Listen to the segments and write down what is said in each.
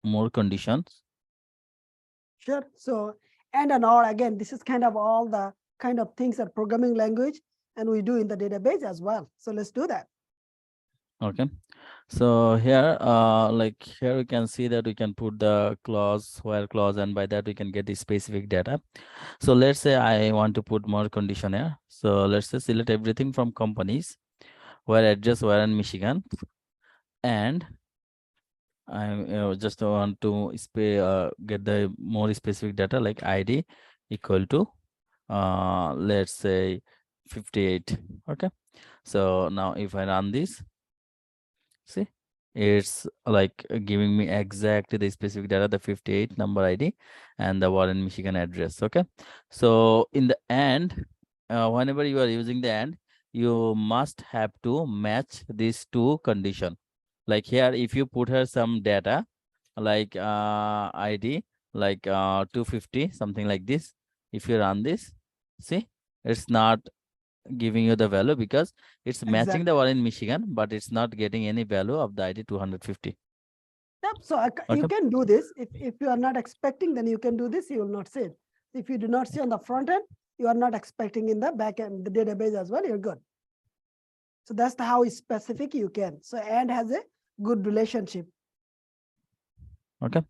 more conditions. Sure. So, and or again, this is kind of all the kind of things that programming language and we do in the database as well. So let's do that. Okay, so here like here we can see that we can put the clause, where clause, and by that we can get the specific data. So let's say I want to put more condition here. So let's say select everything from companies, where address, where in Michigan, and I just want to get the more specific data like ID equal to let's say 58. Okay, so now if I run this, see, it's like giving me exactly the specific data, the 58 number ID and the Warren, Michigan address. Okay, so in the end, whenever you are using the and, you must have to match these two condition. Like here, if you put her some data like ID like 250, something like this, if you run this, see, it's not giving you the value because it's matching the Exactly. one in Michigan, but it's not getting any value of the ID 250. Yep. So you Okay. can do this. If you are not expecting, then you can do this. You will not see it. If you do not see on the front end, you are not expecting in the back end, the database as well. You're good. So that's the how specific you can. So and has a good relationship. Okay.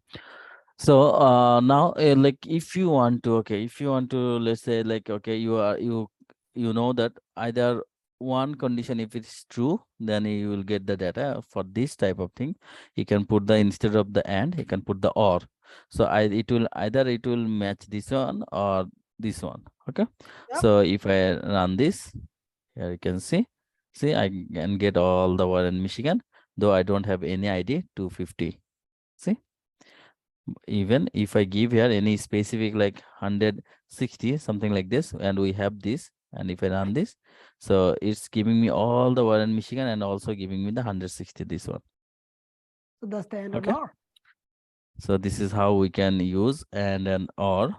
So now like if you want to, okay, if you want to, let's say like, okay, you know that either one condition, if it's true, then you will get the data for this type of thing. You can put the, instead of the and, you can put the or. So it will either, it will match this one or this one. Okay. Yep. So if I run this, here you can see I can get all the one in Michigan, though I don't have any ID 250. See, even if I give here any specific like 160, something like this, and we have this, and if I run this, so it's giving me all the one in Michigan and also giving me the 160, this one. So that's the and Okay, or. so this is how we can use and or